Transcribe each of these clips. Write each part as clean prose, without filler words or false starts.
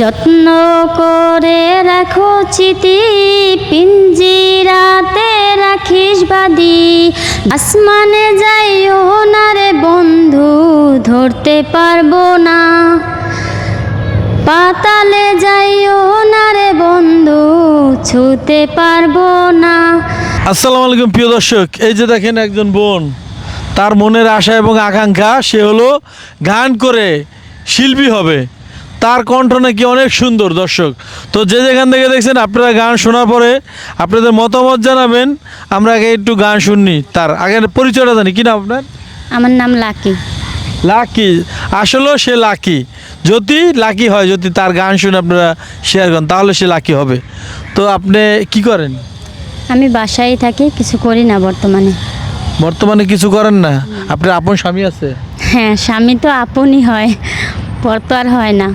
যত্ন করে রাখো চিতি পিঞ্জিরাতে রাখিস বাদি। আসমানে যাইও না রে বন্ধু, ধরতে পারবো না। পাতালে যাইও না রে বন্ধু, ছুতে পারবো না। আসসালামু আলাইকুম প্রিয় দর্শক, এই যে দেখেন একজন বোন, তার মনের আশা এবং আকাঙ্ক্ষা সে হলো গান করে শিল্পী হবে। তার কণ্ঠ নাকি অনেক সুন্দর। দর্শক, তো যে যেখান থেকে দেখছেন আপনারা গান শোনার পরে আপনাদের মতামত জানাবেন। আমরা আগে একটু গান শুনি, তার আগে পরিচয়টা জানি। কি নাম আপনার? আমার নাম লাকি। লাকি, আসলেও সে লাকি। যদি লাকি হয়, যদি তার গান শুনে আপনারা শেয়ার করেন তাহলে সে লাকি হবে। তো আপনি কি করেন? আমি বাসায় থাকি, কিছু করি না বর্তমানে। বর্তমানে কিছু করেন না? আপনার আপন স্বামী আছে? হ্যাঁ, স্বামী তো আপনই হয়, পর তো আর হয় না।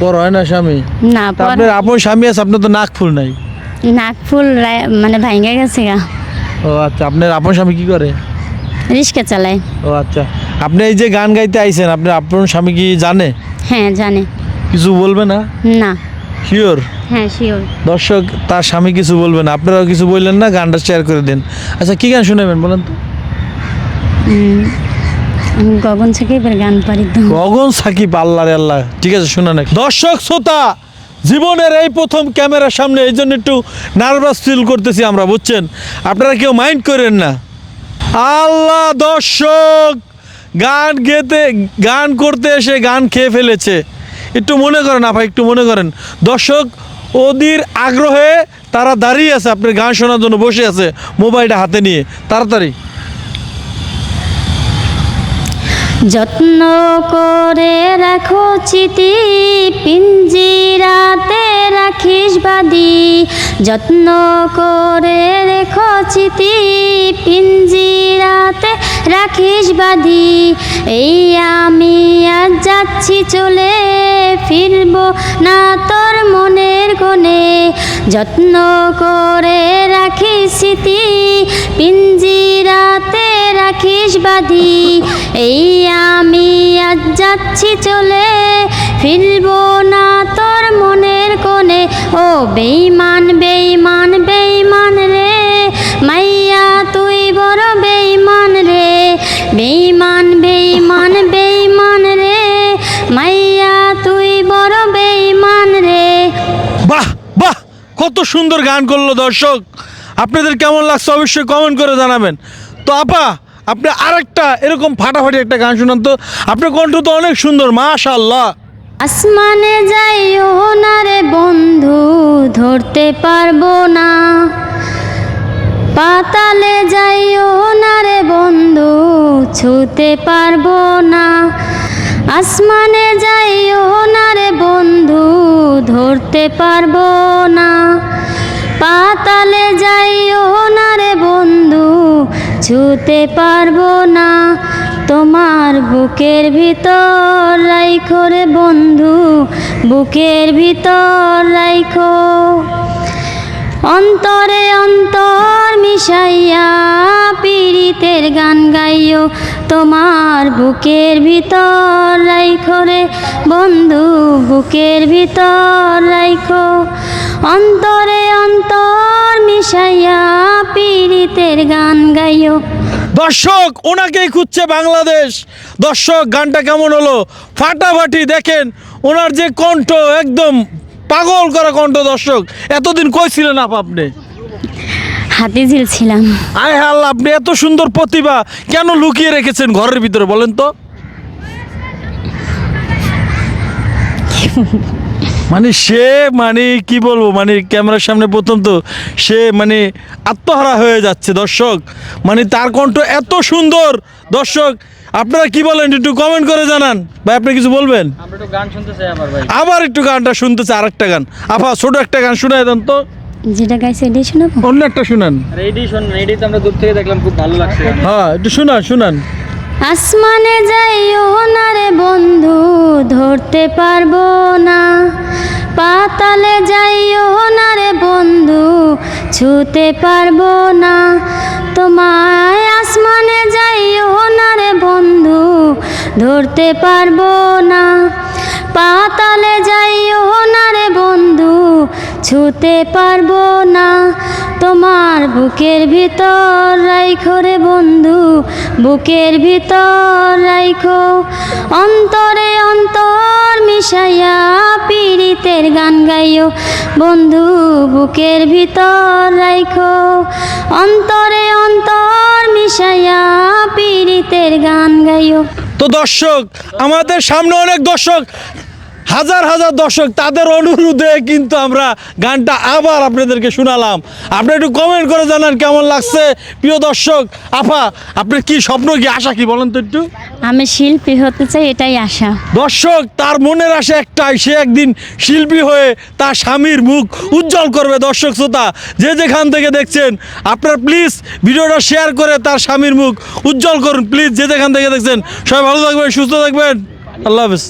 পর হয় না স্বামী? না, তা পর আপনার আপন স্বামী আছে, আপনার তো নাক ফুল নাই। নাক ফুল মানে ভাঙ্গা গেছে গা। ও আচ্ছা, আপনার আপন স্বামী কি করে? রিক্সা চালায়। ও আচ্ছা, আপনি এই যে গান গাইতে আইছেন, আপনার আপন স্বামী কি জানে? হ্যাঁ, জানে। কিছু বলবে না? না। শিওর? হ্যাঁ, শিওর। দর্শক, তার স্বামী কিছু বলবে না, আপনারাও কিছু বললেন না, গানটা শেয়ার করে দিন। আচ্ছা, কি গান শুনাবেন বলেন তো? আমি গগন সাকিবের গান পারি তো। গগন সাকিব, আল্লাহ রে আল্লাহ। ঠিক আছে, শুনে নেন। দর্শক শ্রোতা, জীবনের এই প্রথম ক্যামেরার সামনে, এই জন্য একটু নার্ভাস ফিল করতেছি আমরা, বুঝছেন? আপনারা কেউ মাইন্ড করেন না। আল্লাহ, দর্শক গান করতে এসে গান খেয়ে ফেলেছে। একটু মনে করেন আপা, একটু মনে করেন। দর্শক ওদের আগ্রহে তারা দাঁড়িয়ে আছে, আপনার গান শোনার জন্য বসে আছে মোবাইলটা হাতে নিয়ে। তাড়াতাড়ি। যত্ন করে রাখো চিতি পিঞ্জিরাতে রাখিস বাদি। যত্ন করে রেখো চিতি পিঞ্জিরাতে রাখিস বাদি। এই আমি আজ যাচ্ছি চলে, ফিরবো না তোর মনের কোণে। যত্ন করে রাখিস স্মৃতি পিঞ্জিরাতে রাখিস বাদি। এই আমি আজ যাচ্ছি চলে, ফিরবো না তোর মনের কোণে। ও বেঈমান বেঈমান বেঈমান রে, মাইয়া তুই বড় বেঈমান রে। বেঈমান বেঈমান বেঈমান রে, মাইয়া তুই বড় বেঈমান রে। বাহ বাহ, কত সুন্দর গান করলো। দর্শক, আপনাদের কেমন লাগছে অবশ্যই কমেন্ট করে জানাবেন। তো আপা, আপনি আরেকটা এরকম ফাটাফাটি একটা গান শুনান তো। আপনার কণ্ঠ তো অনেক সুন্দর, মাশাআল্লাহ। আসমানে যাইও না রে বন্ধু, ধরতে পারবো না। পাতালে যাইও না রে বন্ধু, ছুতে পারবো না। আসমানে যাইও না রে বন্ধু, ধরতে পারবো না। পাতালে যাইও না রে বন্ধু, ছুতে পারবো না। তোমার বুকের ভিতর রাইখো রে বন্ধু, বুকের ভিতর রাইখো। অন্তরে অন্তর মিশাইয়া পীড়িতের গান গাইও। তোমার বুকের ভিতর রাইখো রে বন্ধু, বুকের ভিতর রাইখো। অন্তরে অন্তর মিশাইয়া পীড়িতের গান গাইও। দর্শক, ওনাকেই খুঁজছে বাংলাদেশ। দর্শক, গানটা কেমন হলো? ফাটাফাটি। দেখেন ওনার যে কণ্ঠ, একদম পাগল করা কণ্ঠ। দর্শক, এতদিন কই ছিলেন আপনি? হাতিঝিল ছিলাম। আয় আল্লাহ, আপনি এত সুন্দর প্রতিভা কেন লুকিয়ে রেখেছেন ঘরের ভিতরে বলেন তো? মানে কি বলবো, মানে ক্যামেরার সামনে প্রথম তো সে আত্মহারা হয়ে যাচ্ছে। দর্শক, তার কণ্ঠ এত সুন্দর। দর্শক, আপনারা কি বলেন একটু কমেন্ট করে জানান। ভাই, আপনি কিছু বলবেন? আমরা একটু গান শুনতে চাই ভাই। আবার একটু গানটা শুনতে চাই, আরেকটা গান। আপা, ছোট একটা গান শুনাই দেন তো। যেটা গাইছে এটাই শোনাবো? অন্য একটা শুনান। রেডি শুনুন, রেডি তো আমরা দূর থেকে দেখলাম, খুব ভালো লাগছে। হ্যাঁ, একটু শুনান। আসমানে যাইও না রে বন্ধু, ধরতে পারবো না। পাতালে যাইও না রে বন্ধু, ছুতে পারবো না। তোমায় আসমানে যাইও না রে বন্ধু, ধরতে পারবো না। পাতালে যাইও না রে বন্ধু, ছুতে পারবো না। তোমার বুকের ভিতর রাইখো রে বন্ধু, বুকের ভিতর রাইখো। অন্তরে অন্তর মিশাইয়া পীড়িতের গান গাইও বন্ধু, বুকের ভিতর রাইখো। অন্তরে অন্তর মিশাইয়া পীড়িতের গান গাইও। তো দর্শক, আমাদের সামনে অনেক দর্শক, হাজার হাজার দর্শক, তাদের অনুরোধে কিন্তু আমরা গানটা আবার আপনাদেরকে শোনালাম। আপনি একটু কমেন্ট করে জানান কেমন লাগছে। প্রিয় দর্শক, আপা আপনার কি স্বপ্ন, কি আশা, কি বলেন তো একটু। আমি শিল্পী হতে চাই, এটাই আশা। দর্শক, তার মনের আশা একটাই, সে একদিন শিল্পী হয়ে তার স্বামীর মুখ উজ্জ্বল করবে। দর্শক শ্রোতা, যে যেখান থেকে দেখছেন, আপনার প্লিজ ভিডিওটা শেয়ার করে তার স্বামীর মুখ উজ্জ্বল করুন। প্লিজ যে যেখান থেকে দেখছেন, সবাই ভালো থাকবেন, সুস্থ থাকবেন। আল্লাহ হাফেজ।